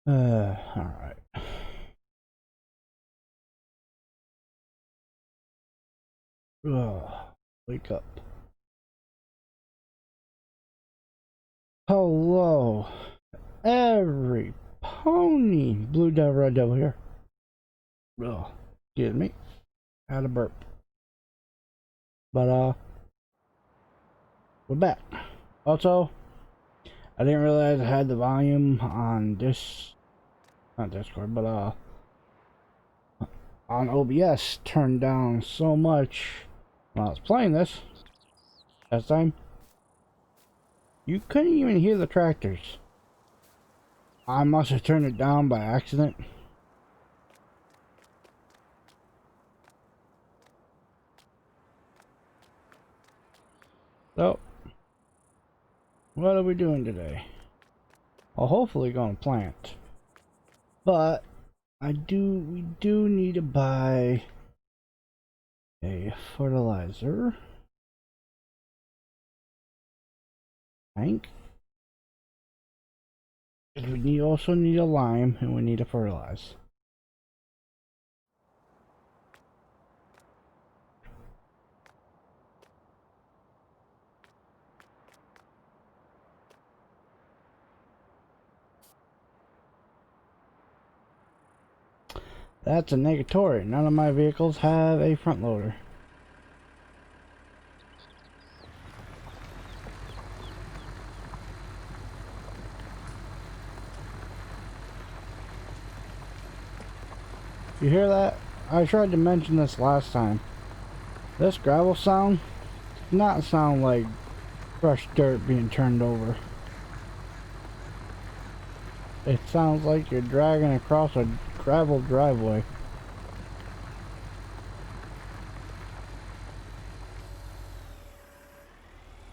All right. Wake up. Hello, every pony. Blue devil, red devil here. Excuse me. Had a burp. But we're back. Also, I didn't realize I had the volume on this, not Discord, but on OBS turned down so much when I was playing this last time. You couldn't even hear the tractors. I must have turned it down by accident. So, what are we doing today? Well, hopefully going to plant. But we do need to buy a fertilizer tank. We also need a lime, and we need to fertilize. That's a negatory. None of my vehicles have a front loader. You hear that? I tried to mention this last time. This gravel sound does not sound like fresh dirt being turned over. It sounds like you're dragging across a gravel driveway.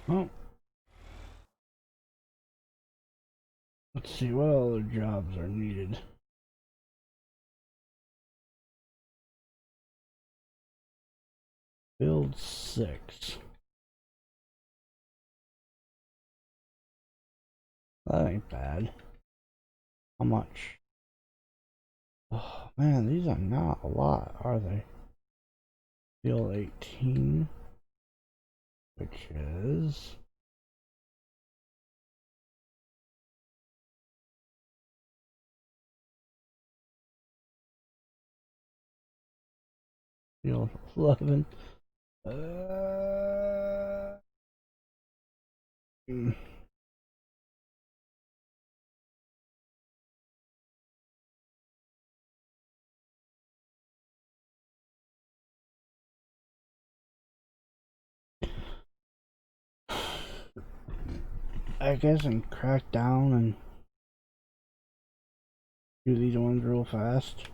Oh. Let's see what other jobs are needed. Build 6. That ain't bad. How much? Oh man, these are not a lot, are they? Build 18, which is build 11. Hmm. I guess and crack down and do these ones real fast.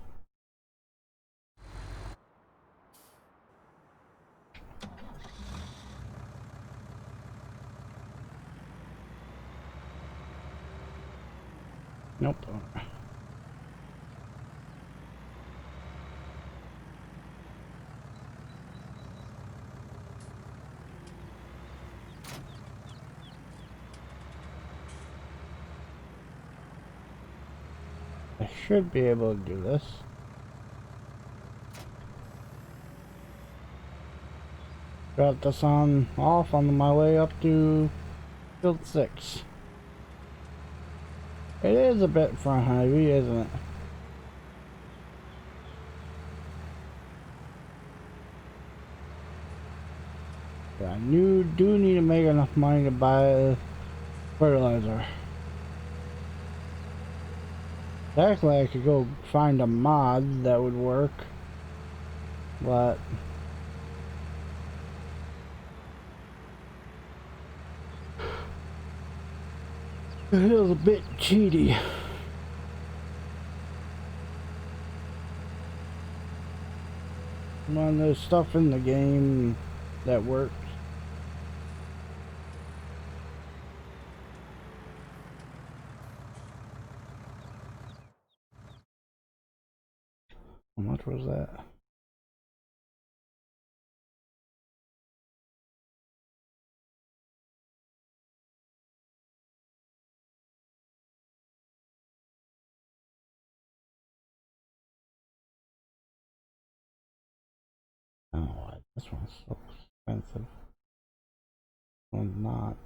Nope. I should be able to do this. Got this on off on my way up to build 6. It is a bit front heavy, isn't it? But I do need to make enough money to buy fertilizer. Actually, I could go find a mod that would work, but it was a bit cheaty. When there's stuff in the game that works. How much was that? Oh, this one's so expensive. One's not.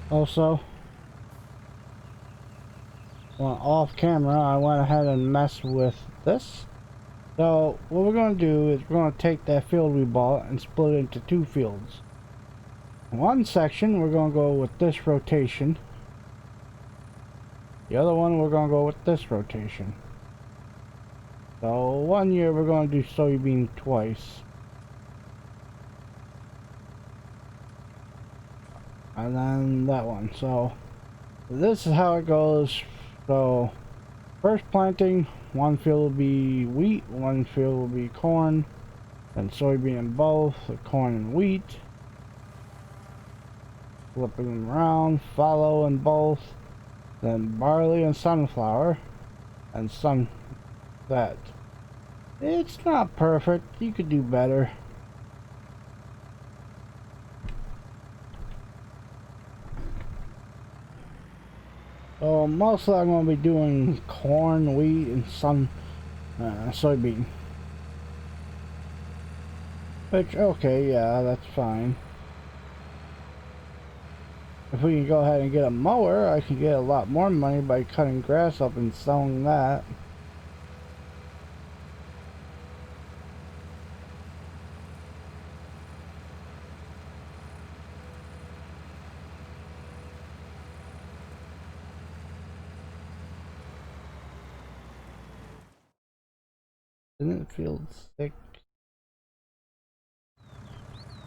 Also, off camera, I went ahead and messed with this. So what we're going to do is we're going to take that field we bought and split it into two fields. One section we're going to go with this rotation. The other one we're going to go with this rotation. So 1 year we're going to do soybean twice. And then that one. So this is how it goes. So first planting, one field will be wheat, one field will be corn, and soybean in both, corn and wheat. Flipping them around, follow in both, then barley and sunflower, and that. It's not perfect, you could do better. So mostly I'm going to be doing corn, wheat, and soybean. Which, okay, yeah, that's fine. If we can go ahead and get a mower, I can get a lot more money by cutting grass up and selling that. Didn't it feel sick?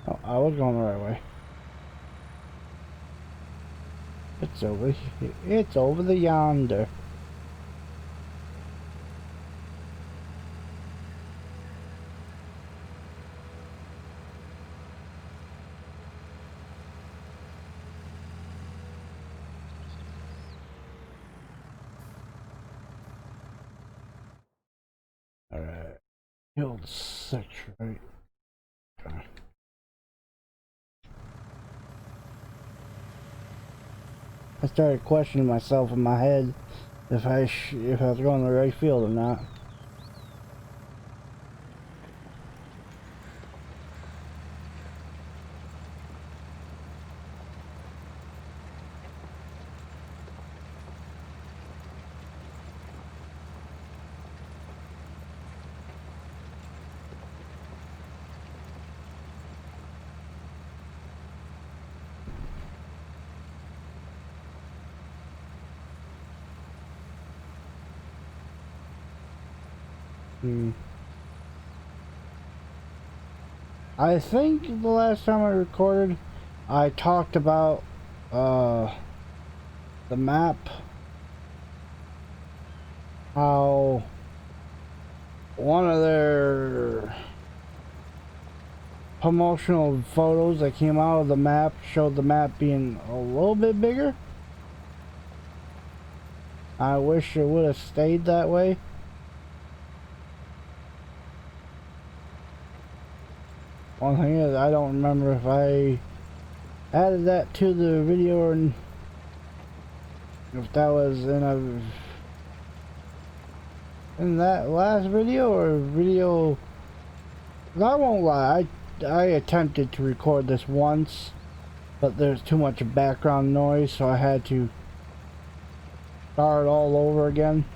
Oh, I was going the right way. It's over the yonder. Alright. Field 6, right? Okay. I started questioning myself in my head if I was going the right field or not. I think the last time I recorded, I talked about the map, how one of their promotional photos that came out of the map showed the map being a little bit bigger. I wish it would have stayed that way. One thing is, I don't remember if I added that to the video or if that was in that last video or video. I won't lie, I attempted to record this once, but there's too much background noise, so I had to start all over again.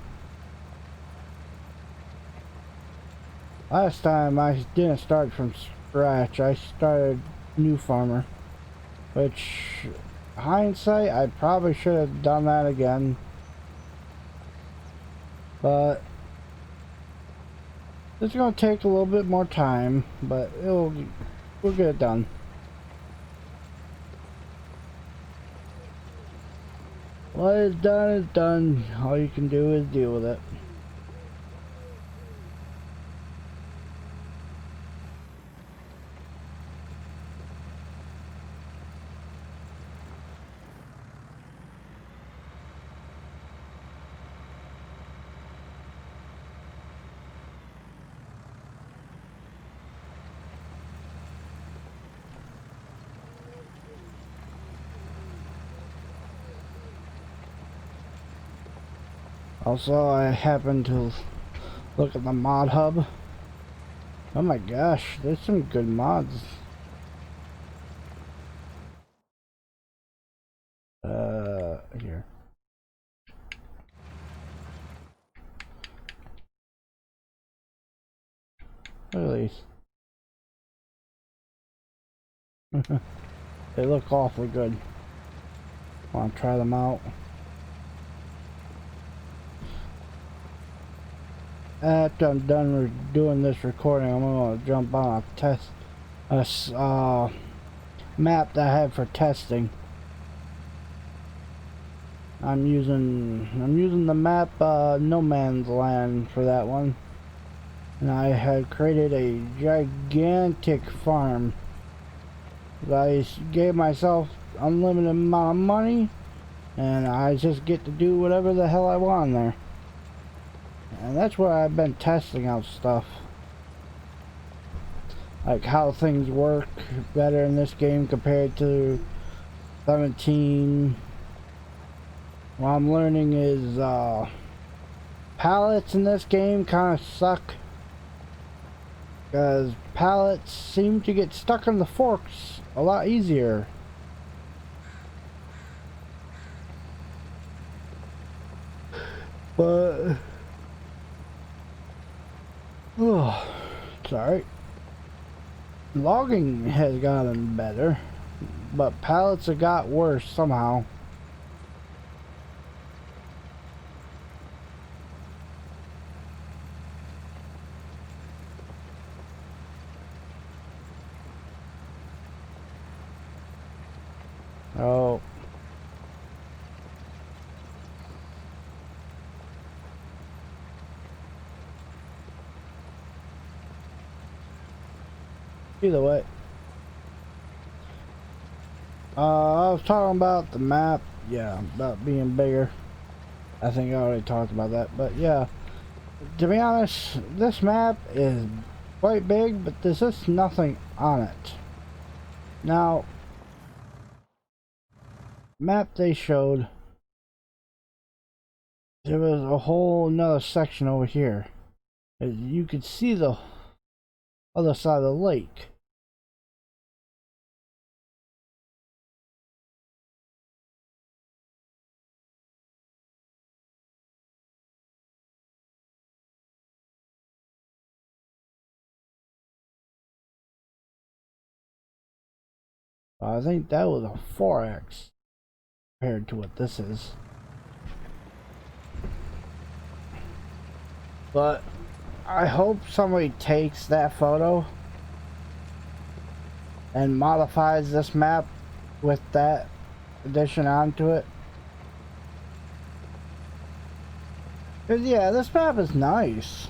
Last time I didn't start from scratch, I started new farmer, which hindsight I probably should have done that again, but it's gonna take a little bit more time, but we'll get it done. What is done is done. All you can do is deal with it. Also, I happened to look at the mod hub. Oh my gosh, there's some good mods. Here. Look at these. They look awfully good. Want to try them out? After I'm done doing this recording, I'm going to jump on a test map that I had for testing. I'm using the map No Man's Land for that one, and I had created a gigantic farm. I gave myself unlimited amount of money, and I just get to do whatever the hell I want there. And that's where I've been testing out stuff, like how things work better in this game compared to 17. What I'm learning is pallets in this game kind of suck, because pallets seem to get stuck in the forks a lot easier. But oh, sorry. Logging has gotten better, but pallets have got worse somehow. Oh. Either way. I was talking about the map, yeah, about being bigger. I think I already talked about that, but yeah. To be honest, this map is quite big, but there's just nothing on it. Now, map they showed, there was a whole another section over here. You could see the other side of the lake. I think that was a 4x compared to what this is. But I hope somebody takes that photo and modifies this map with that addition onto it. 'Cause yeah, this map is nice.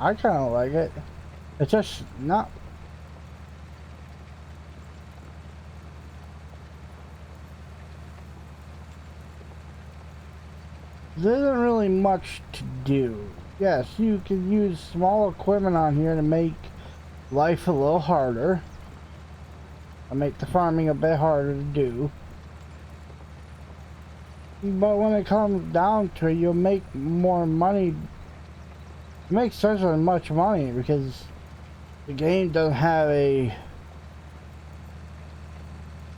I kind of like it. It's just not. There isn't really much to do. Yes, you can use small equipment on here to make life a little harder. To make the farming a bit harder to do. But when it comes down to it, you'll make more money. Make such as much money because the game doesn't have a.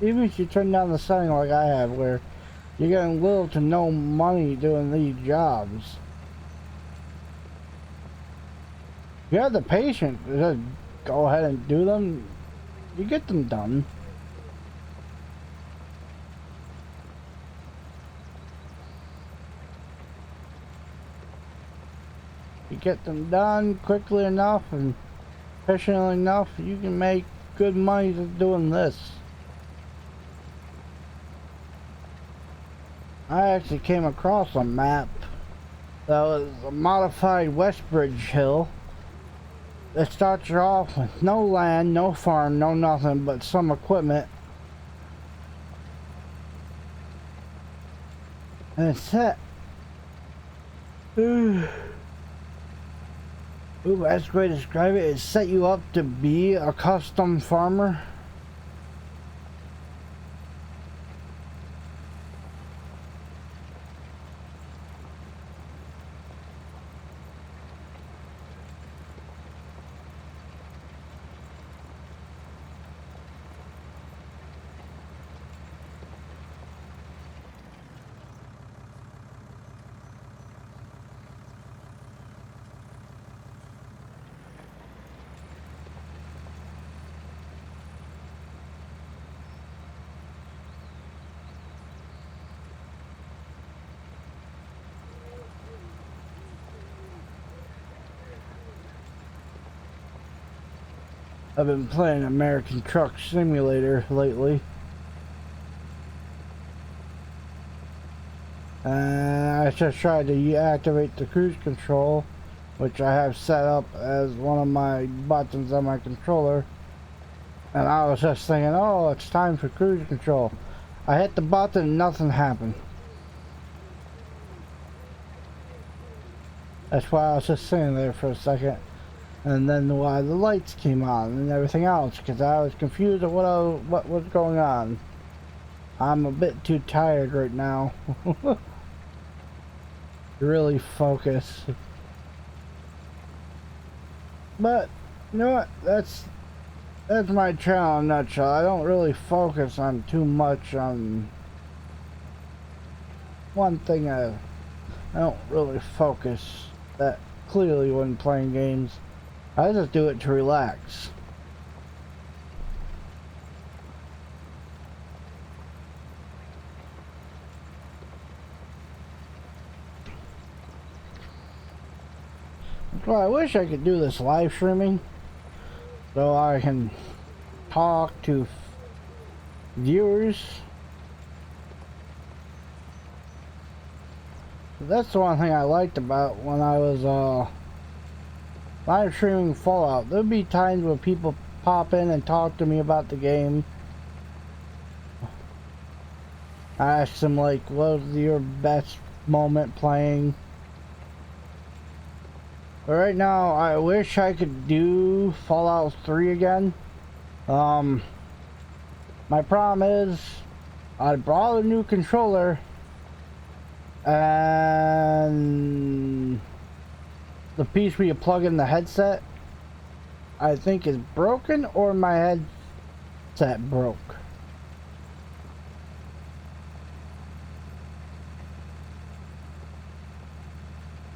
Even if you turn down the setting like I have, where you're getting little to no money doing these jobs. If you have the patience to just go ahead and do them, you get them done. You get them done quickly enough and efficiently enough, you can make good money just doing this. I actually came across a map that was a modified Westbridge Hill. It starts you off with no land, no farm, no nothing but some equipment. And it's set. Ooh, that's the way to describe it. It set you up to be a custom farmer. I've been playing American Truck Simulator lately. And I just tried to activate the cruise control, which I have set up as one of my buttons on my controller. And I was just thinking, oh, it's time for cruise control. I hit the button and nothing happened. That's why I was just sitting there for a second. And then why the lights came on and everything else, because I was confused at what was going on. I'm a bit too tired right now. Really focus. But you know what? That's my channel in a nutshell. I don't really focus on too much on one thing. I don't really focus that clearly when playing games. I just do it to relax. Well, I wish I could do this live streaming so I can talk to viewers. That's the one thing I liked about when I was live streaming Fallout. There'd be times when people pop in and talk to me about the game. I asked them like, what was your best moment playing? But right now, I wish I could do Fallout 3 again. My problem is, I brought a new controller, and the piece where you plug in the headset, I think is broken, or my headset broke.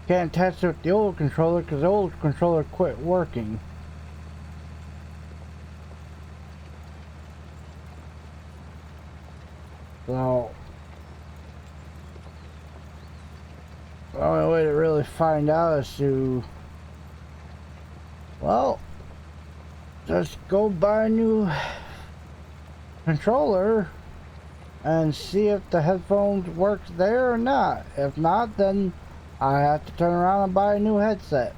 Can't test it with the old controller because the old controller quit working. So the only way to really find out is to, well, just go buy a new controller and see if the headphones work there or not. If not, then I have to turn around and buy a new headset.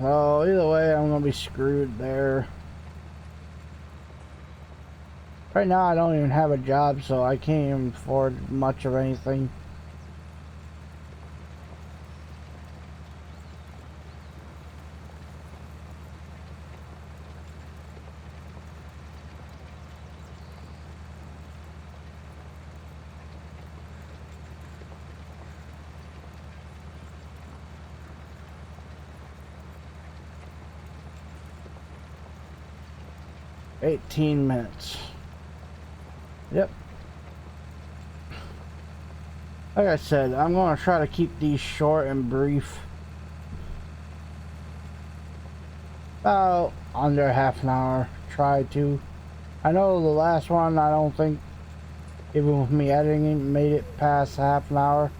So either way, I'm gonna be screwed there. Right now I don't even have a job, so I can't even afford much of anything. $18 minutes. Yep. Like I said, I'm going to try to keep these short and brief. About under half an hour. Try to. I know the last one, I don't think, even with me editing it, made it past half an hour.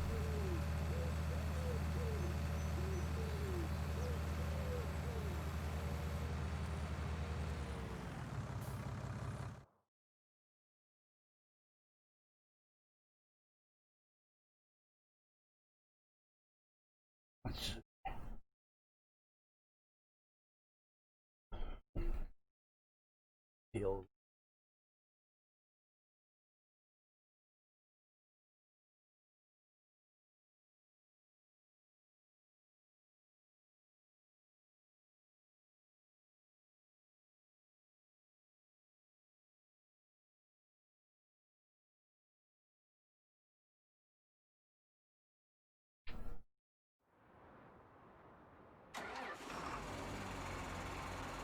Field.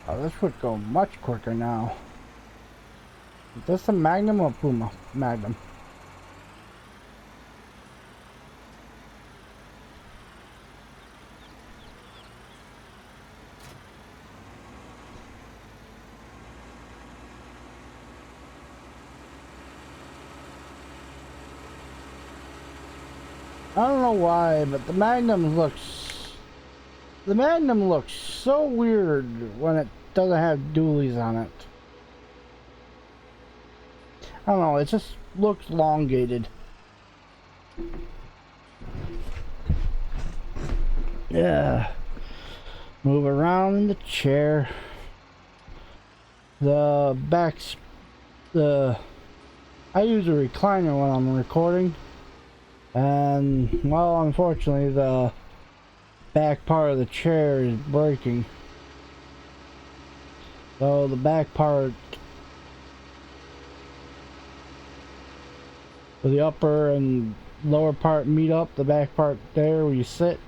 Oh, this would go much quicker now. Is this a Magnum or Puma? Magnum. I don't know why, but the Magnum looks The Magnum looks so weird when it doesn't have dualies on it. I don't know, it just looks elongated. Yeah. Move around in the chair. The backs, I use a recliner when I'm recording, and well, unfortunately, the back part of the chair is breaking. So the back part, where the upper and lower part meet up, the back part there where you sit,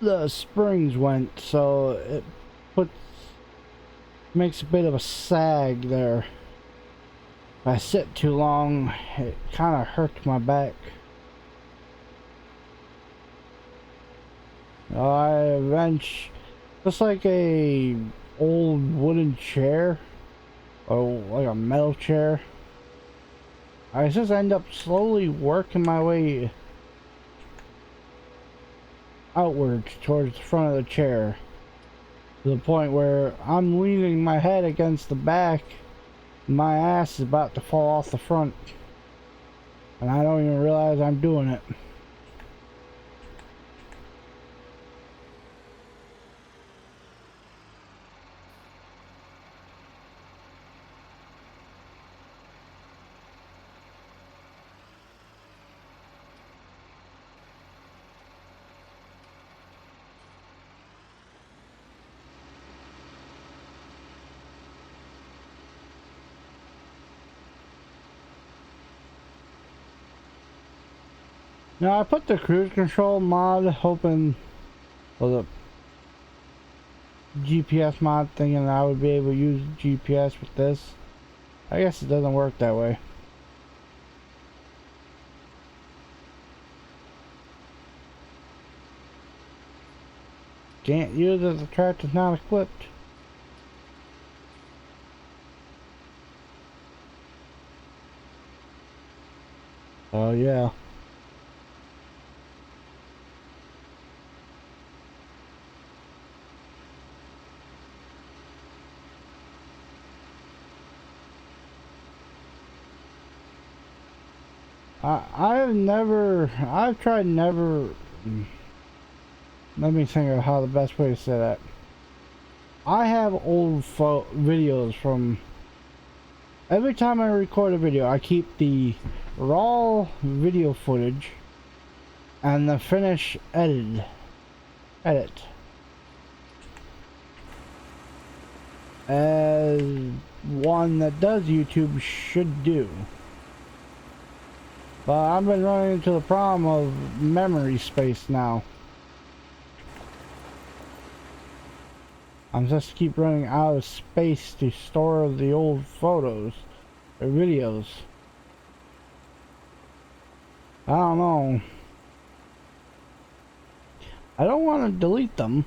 the springs went, so it makes a bit of a sag there. If I sit too long, it kind of hurts my back. Just like a old wooden chair, or like a metal chair, I just end up slowly working my way outwards towards the front of the chair, to the point where I'm leaning my head against the back, my ass is about to fall off the front, and I don't even realize I'm doing it. Now I put the cruise control mod hoping, well, the GPS mod, thinking I would be able to use GPS with this. I guess it doesn't work that way. Can't use it if the tractor's not equipped. Oh yeah. I've tried never, let me think of how the best way to say that. I have old videos from, every time I record a video, I keep the raw video footage and the finished edit, as one that does YouTube should do. But I've been running into the problem of memory space now. I'm just keep running out of space to store the old photos or videos. I don't know. I don't want to delete them.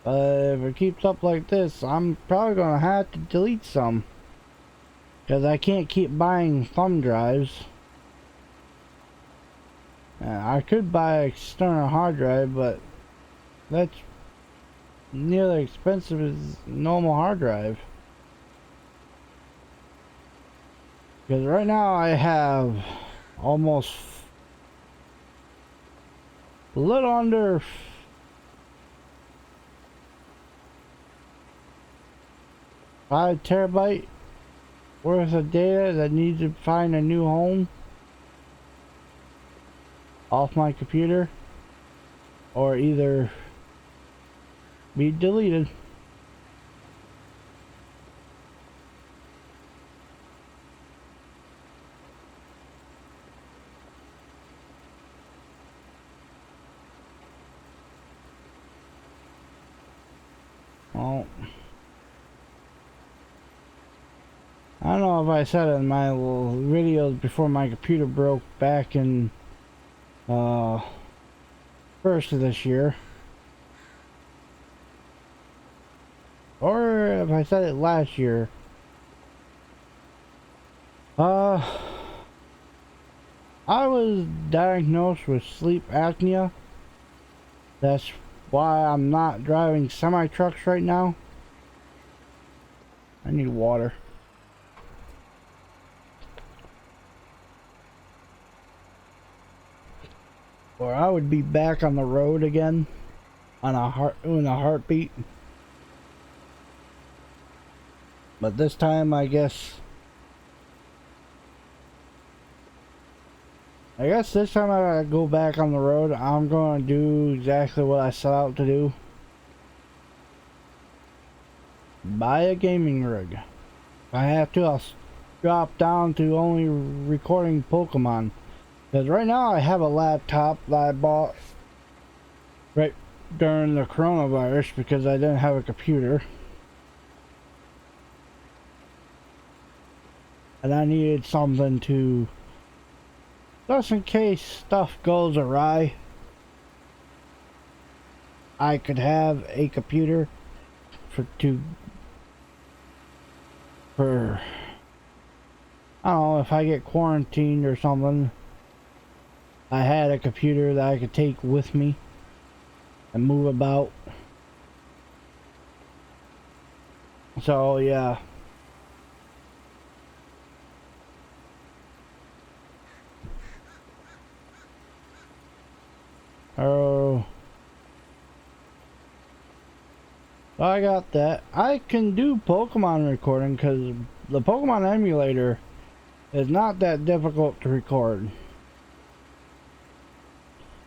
But if it keeps up like this, I'm probably going to have to delete some. Because I can't keep buying thumb drives. I could buy an external hard drive, but that's nearly expensive as normal hard drive. Because right now I have almost a little under 5 terabyte worth of data that needs to find a new home off my computer, or either be deleted. Well, I don't know if I said it in my little videos before my computer broke back in first of this year, or if I said it last year. I was diagnosed with sleep apnea That's why I'm not driving semi-trucks right now. I need water. Or I would be back on the road again on in a heartbeat. But this time I guess this time I gotta go back on the road. I'm gonna do exactly what I set out to do. Buy a gaming rig. If I have to, I'll drop down to only recording Pokemon. Because right now I have a laptop that I bought right during the coronavirus because I didn't have a computer. And I needed something to, just in case stuff goes awry, I could have a computer for I don't know, if I get quarantined or something, I had a computer that I could take with me and move about. So yeah. Oh, I got that. I can do Pokemon recording because the Pokemon emulator is not that difficult to record.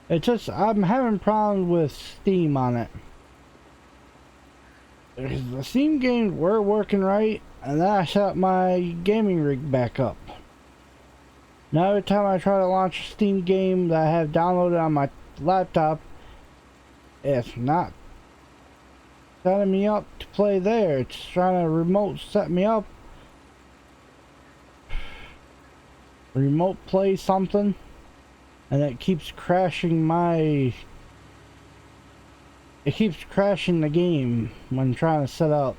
It's just I'm having problems with Steam on it. The Steam games were working right, and then I set up my gaming rig back up. Now every time I try to launch a Steam game that I have downloaded on my laptop, it's not setting me up to play there. It's trying to remote set me up. Remote play something, and it keeps crashing it keeps crashing the game when trying to set up.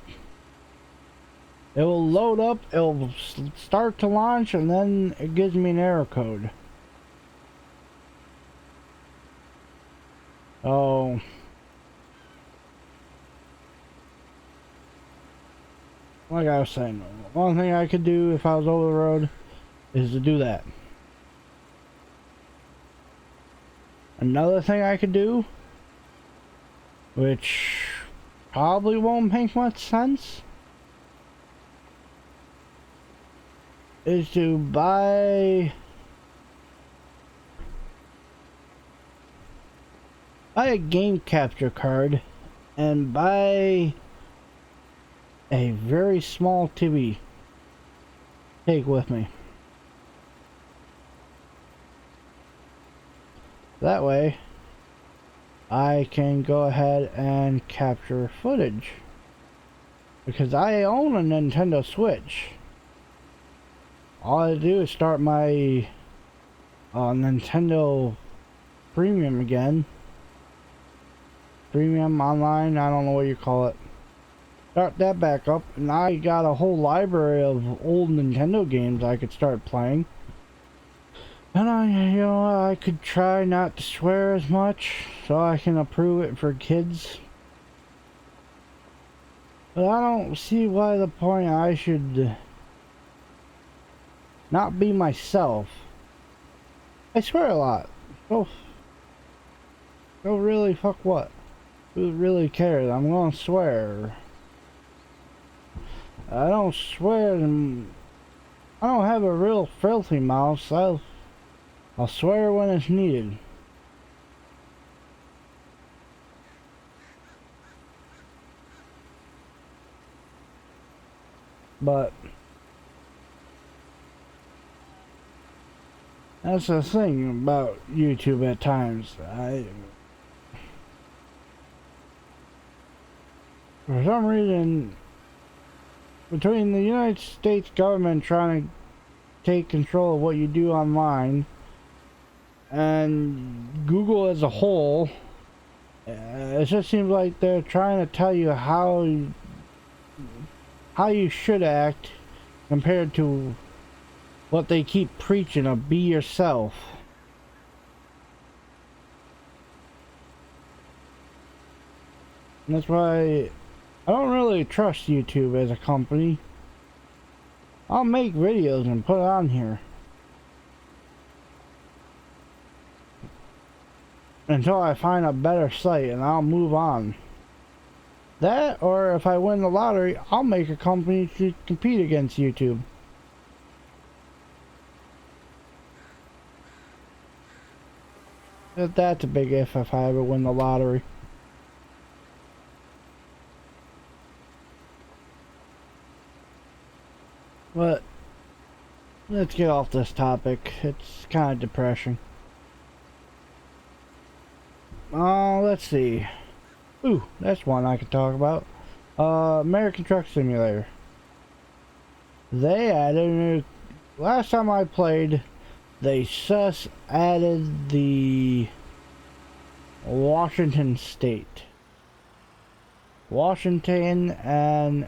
It will load up, it will start to launch, and then it gives me an error code. Oh. Like I was saying, one thing I could do if I was over the road is to do that. Another thing I could do, which probably won't make much sense, is to buy a game capture card and buy a very small TV. Take with me. That way I can go ahead and capture footage, because I own a Nintendo Switch. All I do is start my Nintendo Premium again. Premium online, I don't know what you call it. Start that back up, and I got a whole library of old Nintendo games I could start playing. And I could try not to swear as much so I can approve it for kids. But I don't see why the point I should not be myself. I swear a lot. Go really fuck what? Who really cares? I'm gonna swear. I don't swear, and I don't have a real filthy mouth. I'll swear when it's needed. But that's the thing about YouTube at times. For some reason, between the United States government trying to take control of what you do online and Google as a whole, it just seems like they're trying to tell you how you should act compared to what they keep preaching of be yourself. And that's why I don't really trust YouTube as a company. I'll make videos and put it on here until I find a better site, and I'll move on. That, or if I win the lottery, I'll make a company to compete against YouTube. That's a big if I ever win the lottery. But let's get off this topic. It's kind of depressing. Let's see. Ooh, that's one I could talk about. American Truck Simulator. They added, last time I played, they just added the Washington State. Washington and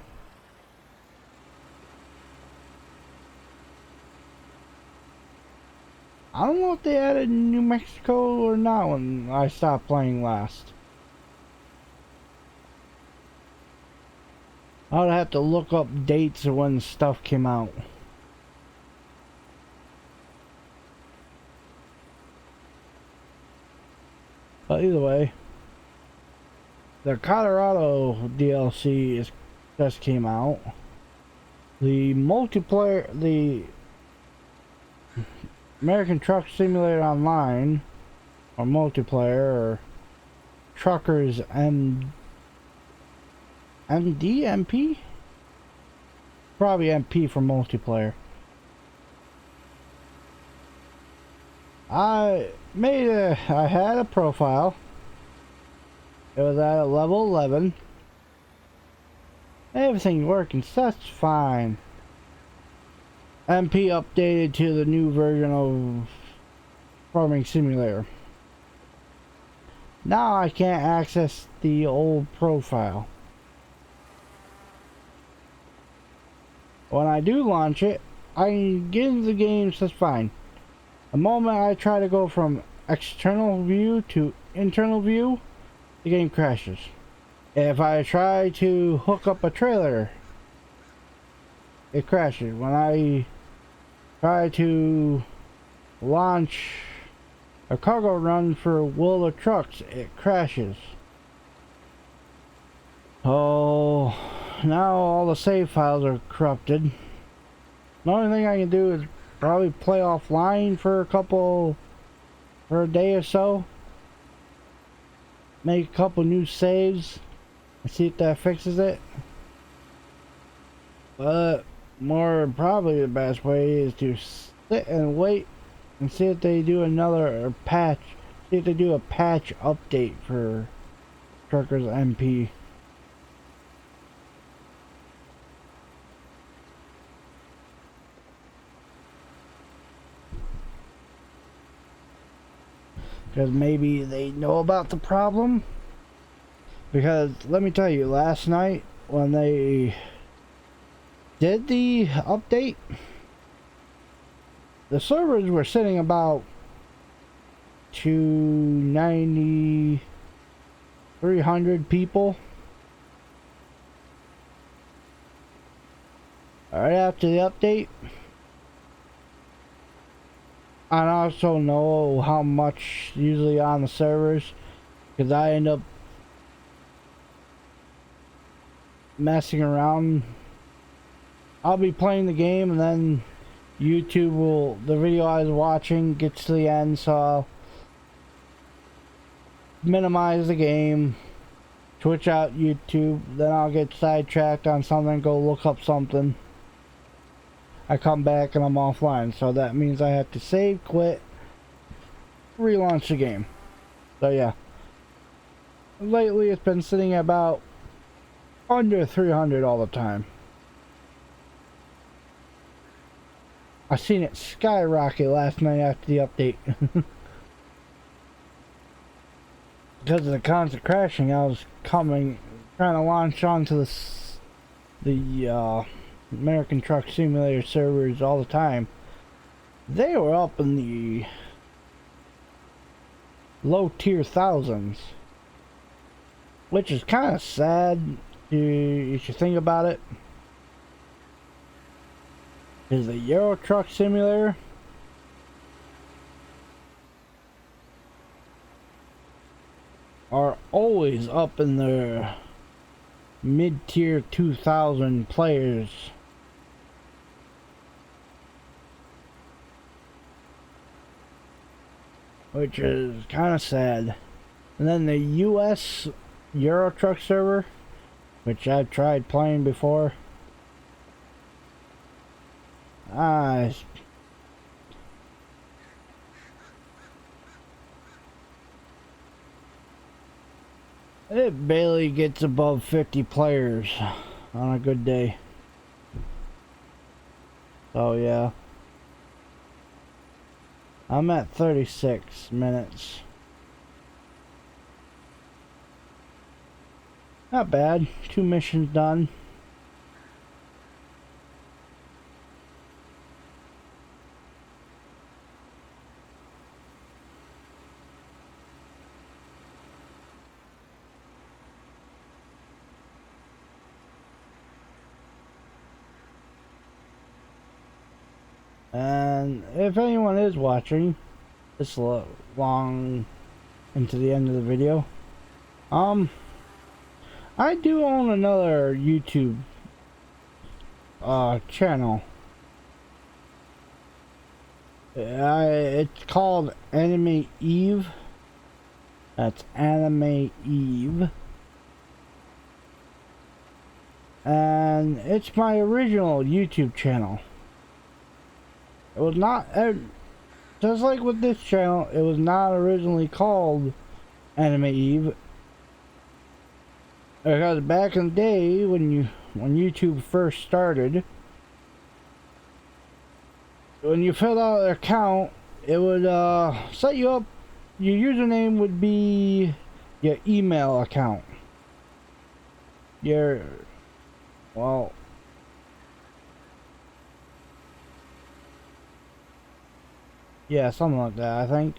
I don't know if they added New Mexico or not when I stopped playing last. I would have to look up dates of when stuff came out. But either way, the Colorado DLC just came out. The multiplayer, the American Truck Simulator Online, or multiplayer, or Truckers MP? Probably MP for multiplayer. I had a profile. It was at a level 11. Everything working, so that's fine. MP updated to the new version of Farming Simulator. Now I can't access the old profile. When I do launch it, I can get into the game, so that's fine. The moment I try to go from external view to internal view, the game crashes. If I try to hook up a trailer, it crashes. When I try to launch a cargo run for Wheeler trucks, it crashes. Oh, now all the save files are corrupted. The only thing I can do is probably play offline for a day or so. Make a couple new saves and see if that fixes it. But more probably the best way is to sit and wait and see if they do another patch. See if they do a patch update for Truckers MP. Because maybe they know about the problem. Because let me tell you, last night when they did the update, the servers were sitting about 290, 300 people. Right after the update. I also know how much usually on the servers, because I end up messing around. I'll be playing the game and then YouTube will, the video I was watching gets to the end, so I'll minimize the game, switch out YouTube, then I'll get sidetracked on something, go look up something. I come back and I'm offline, so that means I have to save, quit, relaunch the game. So yeah, lately it's been sitting about under 300 all the time. I seen it skyrocket last night after the update. Because of the constant crashing, I was trying to launch onto the American Truck Simulator servers all the time. They were up in the low tier thousands. which is kind of sad if you think about it, is the Euro Truck Simulator. Are always up in the mid-tier 2000 players. Which is kind of sad. And then the US Euro Truck server, which I've tried playing before. It barely gets above 50 players on a good day. So yeah. I'm at 36 minutes. Not bad. 2 missions done. And if anyone is watching this long into the end of the video, I do own another YouTube channel. It's called Anime Eve. That's Anime Eve. And it's my original YouTube channel. It was not, just like with this channel, it was not originally called Anime Eve. Because back in the day, when YouTube first started, when you filled out an account, it would set you up. Your username would be your email account. Well, yeah, something like that, I think.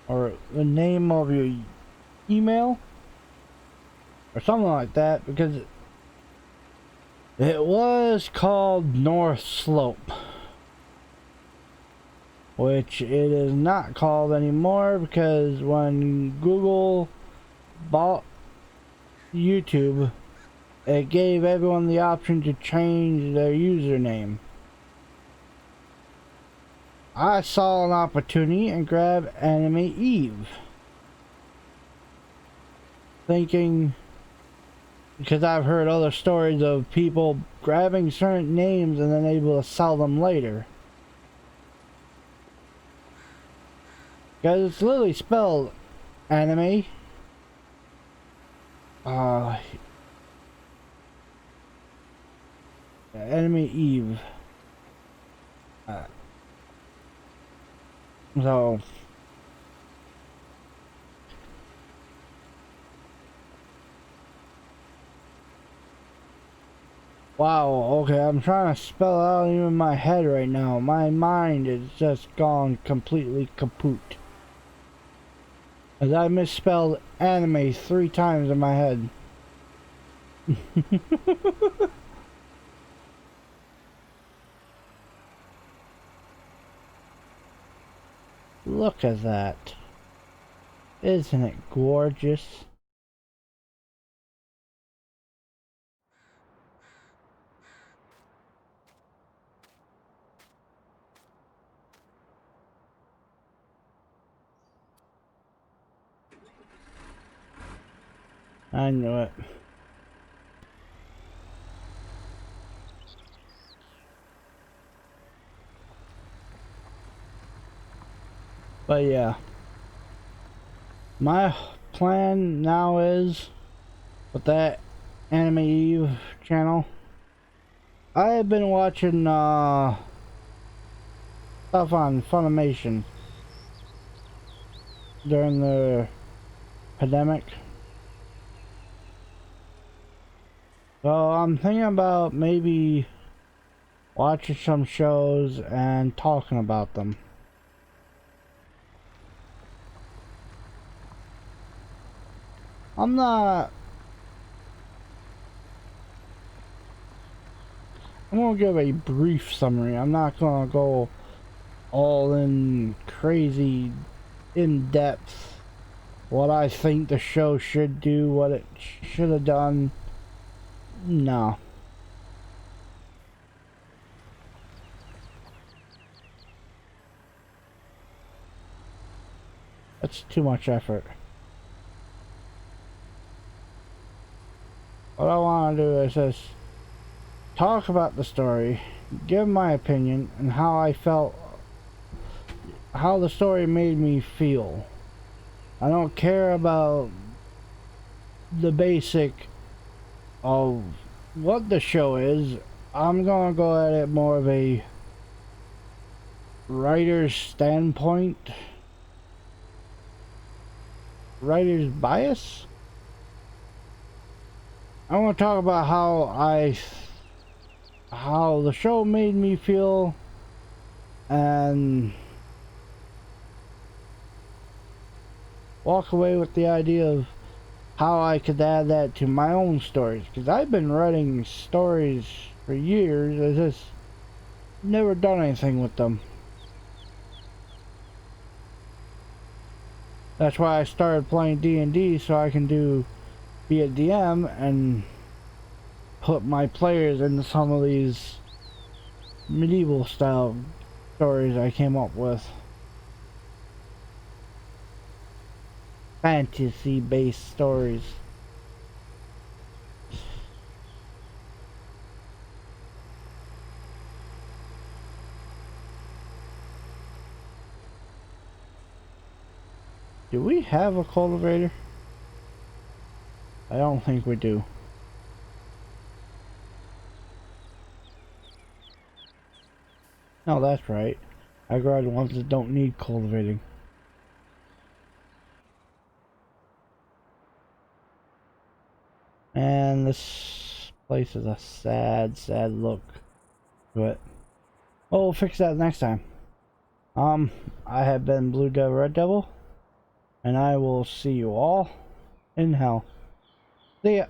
Or the name of your email. Or something like that, because it was called North Slope. Which it is not called anymore, because when Google bought YouTube, it gave everyone the option to change their username. I saw an opportunity and grabbed Anime Eve. Thinking, because I've heard other stories of people grabbing certain names and then able to sell them later. Because it's literally spelled anime. Anime Eve. So wow, okay, I'm trying to spell it out even in my head right now. My mind is just gone completely kaput. As I misspelled anime 3 times in my head. Look at that. Isn't it gorgeous? I knew it. But yeah. My plan now is, with that Anime Eve channel, I have been watching stuff on Funimation during the pandemic. So I'm thinking about maybe watching some shows and talking about them. I'm not... I'm gonna give a brief summary. I'm not gonna go all in crazy, in-depth, what I think the show should do, what it should have done. No. That's too much effort. What I want to do is just talk about the story, give my opinion, and how I felt, how the story made me feel. I don't care about the basic of what the show is. I'm gonna go at it more of a writer's standpoint, writer's bias. I want to talk about how the show made me feel, and walk away with the idea of how I could add that to my own stories, because I've been writing stories for years. I just never done anything with them. That's why I started playing D&D, so I can be a DM and put my players into some of these medieval style stories I came up with. Fantasy based stories. Do we have a cultivator? I don't think we do. No, that's right. I grabbed ones that don't need cultivating. And this place is a sad, sad look to it. Oh, we'll fix that next time. I have been Blue Devil Red Devil, and I will see you all in hell. See ya.